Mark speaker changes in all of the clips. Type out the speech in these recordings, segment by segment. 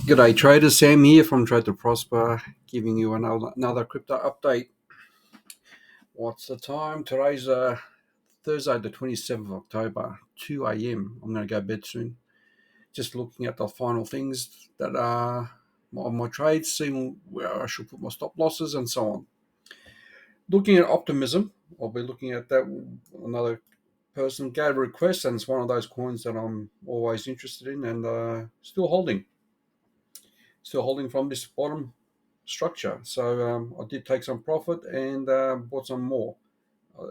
Speaker 1: G'day traders, Sam here from Trade to Prosper, giving you another crypto update. What's the time? Today's Thursday the 27th of October, 2 a.m. I'm going to go to bed soon. Just looking at the final things that are on my trades, seeing where I should put my stop losses and so on. Looking at optimism, I'll be looking at that. Another person gave a request, and it's one of those coins that I'm always interested in and still holding. From this bottom structure. So I did take some profit and bought some more uh,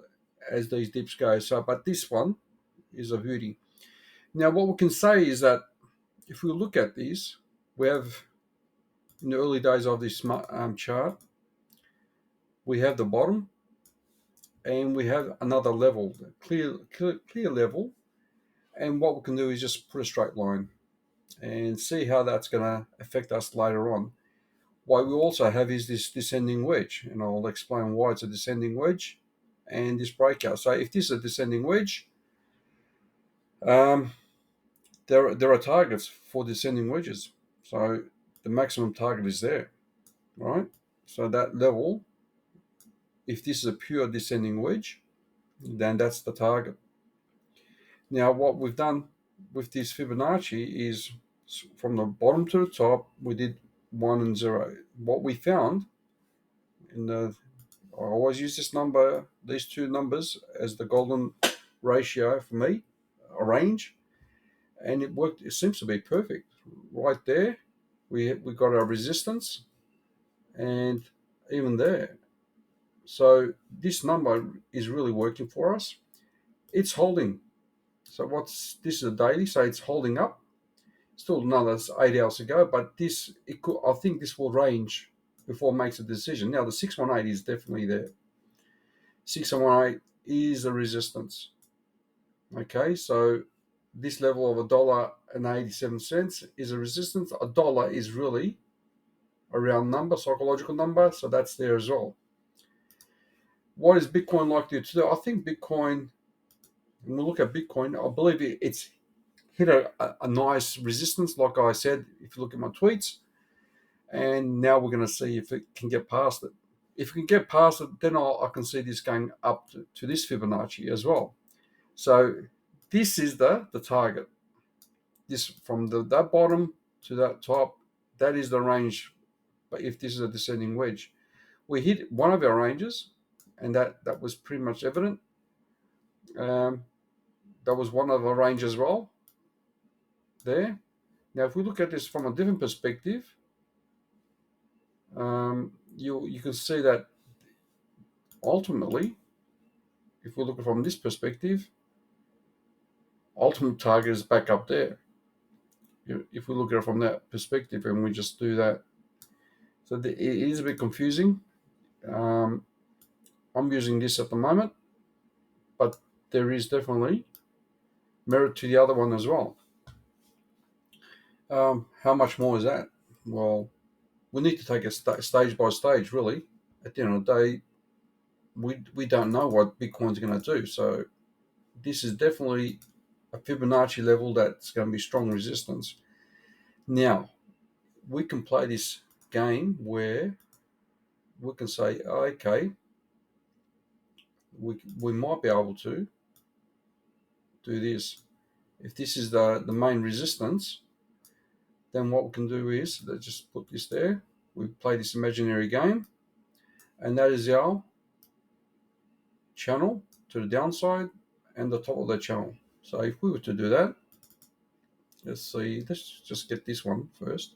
Speaker 1: as these dips go. But this one is a beauty. Now, what we can say is that if we look at these, we have in the early days of this chart, we have the bottom and we have another level, clear level. And what we can do is just put a straight line and see how that's going to affect us later on. What we also have is this descending wedge, and I'll explain why it's a descending wedge and this breakout. So if this is a descending wedge, um, there are targets for descending wedges. So the maximum target is there, right? So that level, if this is a pure descending wedge, then that's the target. Now what we've done with this Fibonacci is from the bottom to the top, we did 1 and 0. What we found in the I always use these two numbers, as the golden ratio for me, a range, and it worked. It seems to be perfect. Right there, we got our resistance, and even there. So this number is really working for us. It's holding. So this is a daily, so it's holding up. Still another 8 hours to go, but I think this will range before it makes a decision. Now the 618 is definitely there. 618 is a resistance. Okay, so this level of $1.87 is a resistance. A dollar is really a round number, psychological number, so that's there as well. What is Bitcoin likely to do? I think Bitcoin, when we look at Bitcoin, I believe it's hit a nice resistance, like I said, if you look at my tweets, and now we're going to see if it can get past it. If it can get past it, then I can see this going up to this Fibonacci as well. So this is the target. This from that bottom to that top, that is the range. But if this is a descending wedge, we hit one of our ranges, and that was pretty much evident. That was one of our range as well. There. Now, if we look at this from a different perspective, you can see that ultimately, if we look from this perspective, ultimate target is back up there. If we look at it from that perspective, and we just do that, so it is a bit confusing. I'm using this at the moment, but there is definitely merit to the other one as well. How much more is that? Well, we need to take it stage by stage, really. At the end of the day, we don't know what Bitcoin's going to do. So this is definitely a Fibonacci level that's going to be strong resistance. Now, we can play this game where we can say, okay, we might be able to do this. If this is the main resistance, then what we can do is, let's just put this there. We play this imaginary game, and that is our channel to the downside and the top of the channel. So if we were to do that, let's see, let's just get this one first.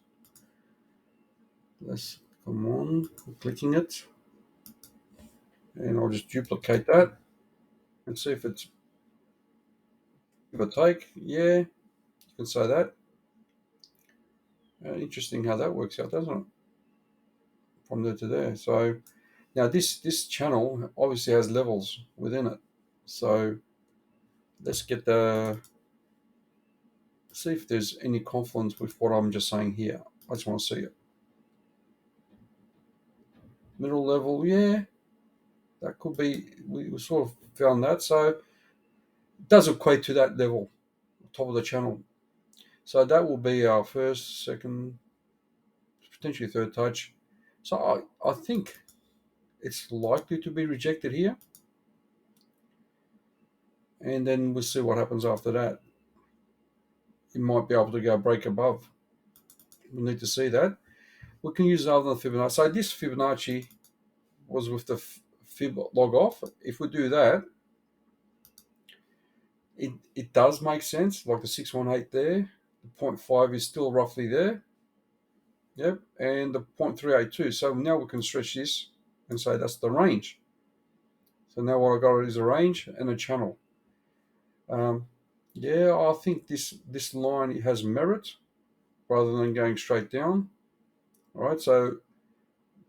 Speaker 1: Come on, I'm clicking it, and I'll just duplicate that and see if it's give a take. Yeah, you can say that. Interesting how that works out, doesn't it? From there to there. So now this channel obviously has levels within it. So let's see if there's any confluence with what I'm just saying here. I just want to see it. Middle level, yeah, that could be. We sort of found that. So it does equate to that level, top of the channel. So that will be our first, second, potentially third touch. So I think it's likely to be rejected here, and then we'll see what happens after that. You might be able to go break above. We'll need to see that. We can use another Fibonacci. So this Fibonacci was with the fib log off. If we do that, it does make sense, like the 618 there. The 0.5 is still roughly there. Yep, and the 0.382. So now we can stretch this and say that's the range. So now what I got is a range and a channel. Yeah, I think this line has merit rather than going straight down. All right, so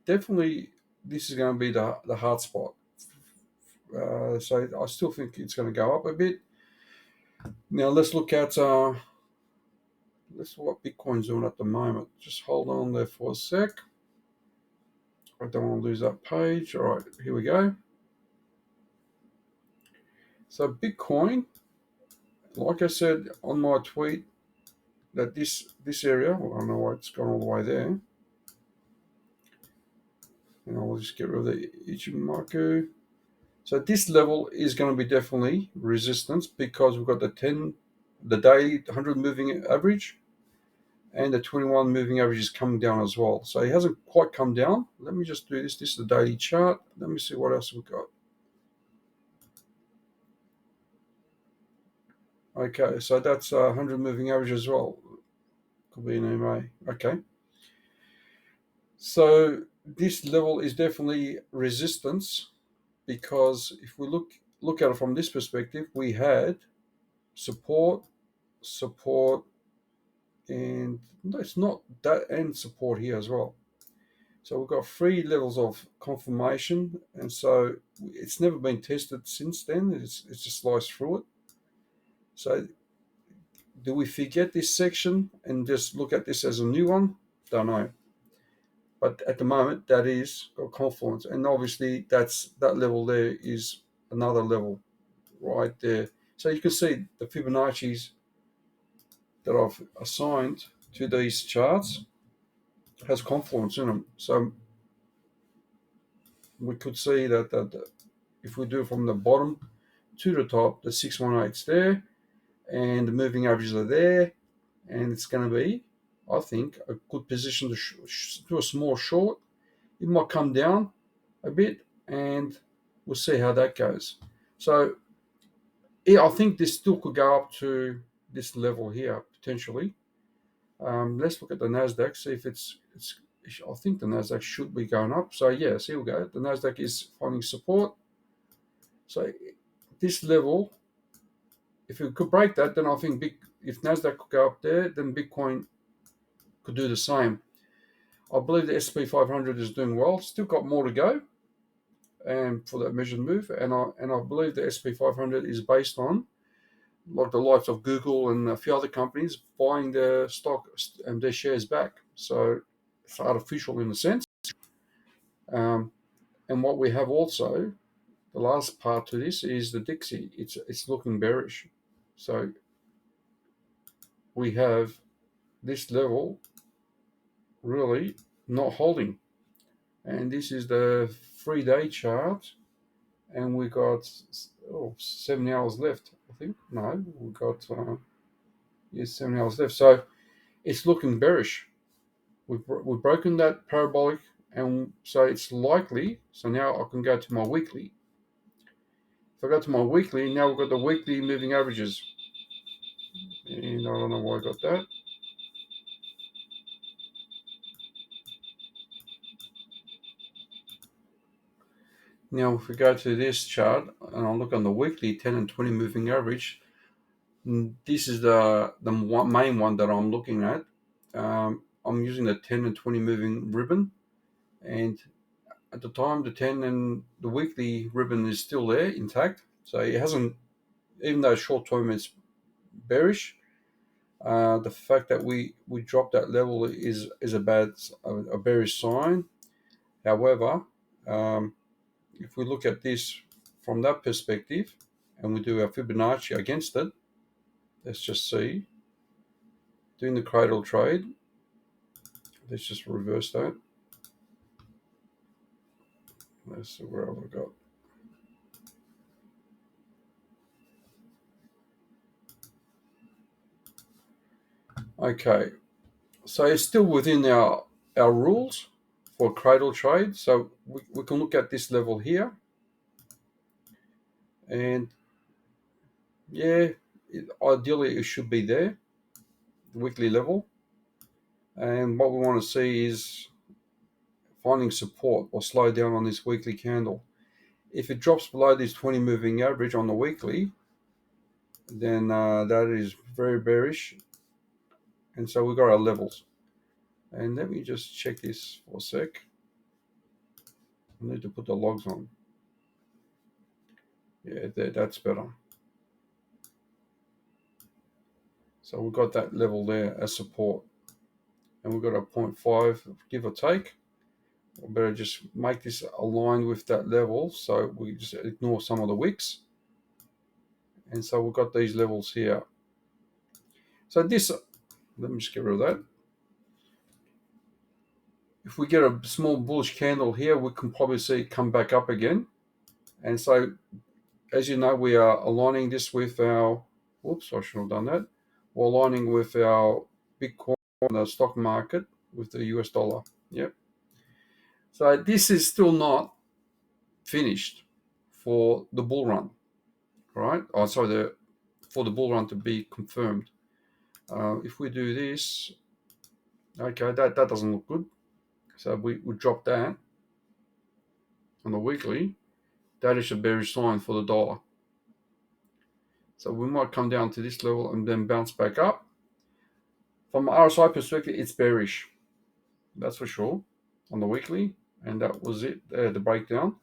Speaker 1: definitely this is going to be the hard spot. So I still think it's going to go up a bit. Now let's look at let's what Bitcoin's doing at the moment. Just hold on there for a sec. I don't want to lose that page. All right, here we go. So Bitcoin, like I said on my tweet, that this area, well, I don't know why it's gone all the way there. And I'll just get rid of the Ichimoku. So this level is going to be definitely resistance because we've got the daily 100 moving average, and the 21 moving average is coming down as well. So it hasn't quite come down. Let me just do this. This is the daily chart. Let me see what else we've got. Okay, so that's 100 moving average as well. Could be an EMA. Okay. So this level is definitely resistance because if we look at it from this perspective, we had support, support, and it's not that, and support here as well. So we've got 3 levels of confirmation, and so it's never been tested since then. It's just sliced through it. So do we forget this section and just look at this as a new one? Don't know. But at the moment, that is got confluence, and obviously that level there is another level right there. So you can see the Fibonacci's that I've assigned to these charts has confluence in them. So we could see that if we do from the bottom to the top, the 618's there, and the moving averages are there, and it's going to be, I think, a good position to do a small short. It might come down a bit, and we'll see how that goes. So yeah, I think this still could go up to this level here potentially. Let's look at the Nasdaq, see if it's. I think the Nasdaq should be going up. So yes, here we go. The Nasdaq is finding support. So this level, if we could break that, then I think if Nasdaq could go up there, then Bitcoin could do the same. I believe the SP 500 is doing well. Still got more to go, and for that measured move, and I believe the SP 500 is based on like the likes of Google and a few other companies buying their stock and their shares back. So it's artificial in a sense. And what we have also, the last part to this is the Dixie. It's looking bearish. So we have this level really not holding. And this is the 3-day chart. And we got 7 hours left, I think. No, we got 7 hours left. So it's looking bearish. We've broken that parabolic, and so it's likely. So now I can go to my weekly. If I go to my weekly, now we've got the weekly moving averages. And I don't know why I got that. Now if we go to this chart, and I'll look on the weekly 10 and 20 moving average, this is the main one that I'm looking at. I'm using the 10 and 20 moving ribbon, and at the time the 10 and the weekly ribbon is still there intact. So it hasn't, even though short term is bearish, the fact that we dropped that level is a bearish sign. However, if we look at this from that perspective and we do our Fibonacci against it, let's just see. doing the cradle trade. Let's just reverse that. Let's see where have I got. Okay, so it's still within our rules for cradle trade. So we can look at this level here, and yeah, ideally it should be there, the weekly level. And what we want to see is finding support or slow down on this weekly candle. If it drops below this 20 moving average on the weekly, then that is very bearish. And so we've got our levels. And let me just check this for a sec. I need to put the logs on. Yeah, that's better. So we've got that level there as support. And we've got a 0.5, give or take. We better just make this align with that level, so we just ignore some of the wicks. And so we've got these levels here. So this, let me just get rid of that. If we get a small bullish candle here, we can probably see it come back up again. And so, as you know, we are aligning this with our, whoops, I should have done that. We're aligning with our Bitcoin, the stock market, with the US dollar. Yep. So this is still not finished for the bull run, right? Oh, sorry, for the bull run to be confirmed. If we do this, okay, that doesn't look good. So we drop that on the weekly. That is a bearish sign for the dollar. So we might come down to this level and then bounce back up. From an RSI perspective, it's bearish. That's for sure on the weekly. And that was it, the breakdown.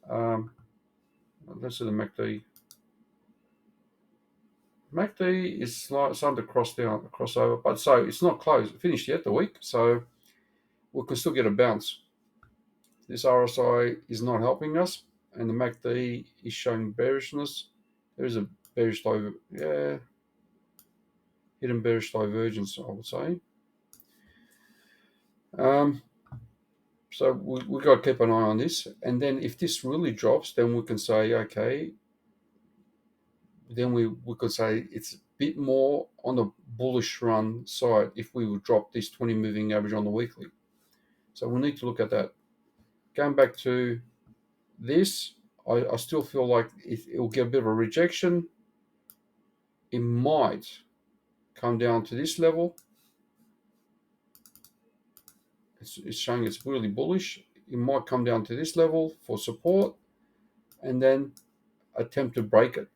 Speaker 1: Let's see the MACD. MACD is starting to cross over, but so it's not closed, finished yet, the week. So we can still get a bounce. This RSI is not helping us, and the MACD is showing bearishness. There is a bearish hidden bearish divergence, I would say. So we got to keep an eye on this, and then if this really drops, then we can say, okay, then we could say it's a bit more on the bullish run side if we would drop this 20 moving average on the weekly. So we need to look at that. Going back to this, I still feel like it will get a bit of a rejection. It might come down to this level. It's showing it's really bullish. It might come down to this level for support and then attempt to break it.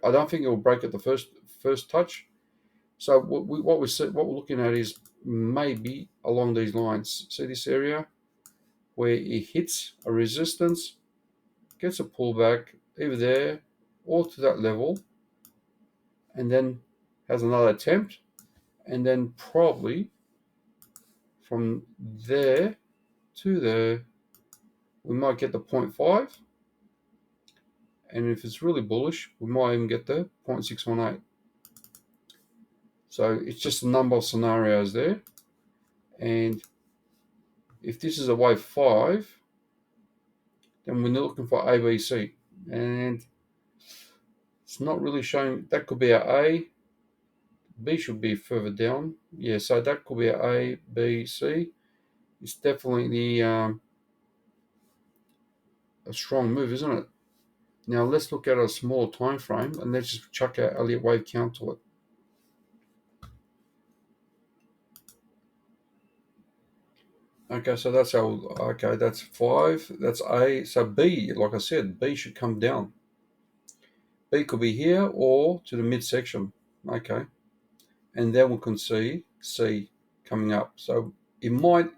Speaker 1: I don't think it will break at the first touch. So what we're looking at is maybe along these lines. See this area where it hits a resistance, gets a pullback either there or to that level, and then has another attempt, and then probably from there to there, we might get the 0.5, and if it's really bullish, we might even get the 0.618. So it's just a number of scenarios there, and if this is a wave 5, then we're looking for ABC, and it's not really showing. That could be a A. B should be further down. Yeah, so that could be a B, C. It's definitely a strong move, isn't it? Now let's look at a small time frame and let's just chuck our Elliott wave count to it. Okay, so that's our, okay, that's 5, that's A. So B, like I said, B should come down. B could be here or to the midsection. Okay, and then we can see C coming up. So it might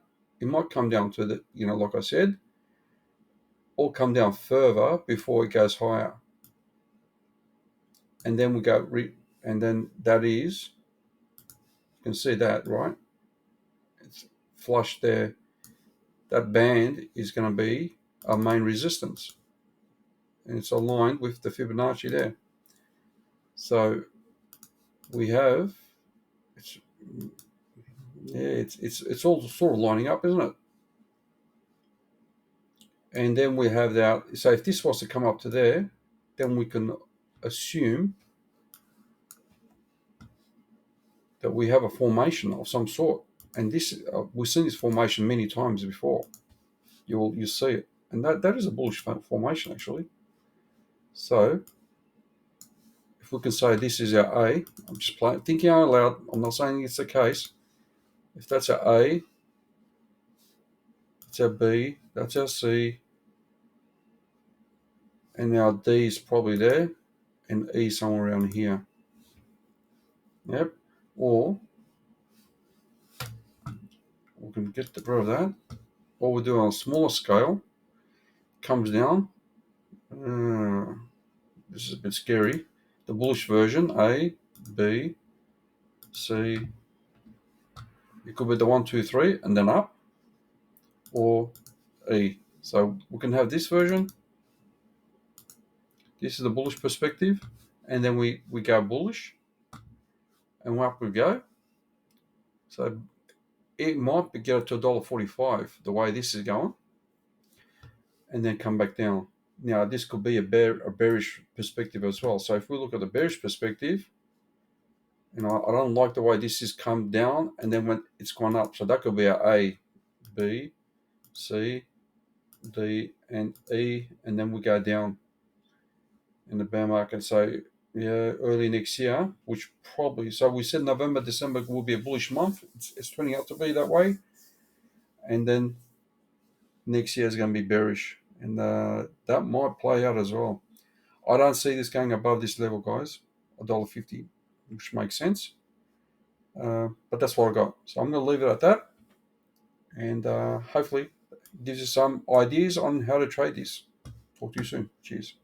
Speaker 1: come down to the, like I said, or come down further before it goes higher. And then we go, and then that is, you can see that, right? It's flush there. That band is going to be our main resistance. And it's aligned with the Fibonacci there. So we have, Yeah, it's all sort of lining up, isn't it? And then we have that. So if this was to come up to there, then we can assume that we have a formation of some sort. And this we've seen this formation many times before. You see it, and that is a bullish formation actually. So if we can say this is our A, I'm just thinking out loud. I'm not saying it's the case. If that's our A, that's our B, that's our C, and our D is probably there, and E somewhere around here. Yep. Or we can get rid of that. Or we do on a smaller scale, comes down. This is a bit scary. The bullish version, A, B, C. It could be the 1, 2, 3, and then up, or E. So we can have this version. This is the bullish perspective, and then we go bullish, and up we go. So it might be get to $1.45 the way this is going, and then come back down. Now this could be a bearish perspective as well. So if we look at the bearish perspective, I don't like the way this has come down and then when it's gone up. So that could be A, B, C, D, and E, and then we go down in the bear market. So yeah, early next year, which probably, so we said November, December will be a bullish month. It's turning out to be that way. And then next year is going to be bearish. And that might play out as well. I don't see this going above this level, guys, $1.50, which makes sense. But that's what I got. So I'm going to leave it at that. And hopefully gives you some ideas on how to trade this. Talk to you soon. Cheers.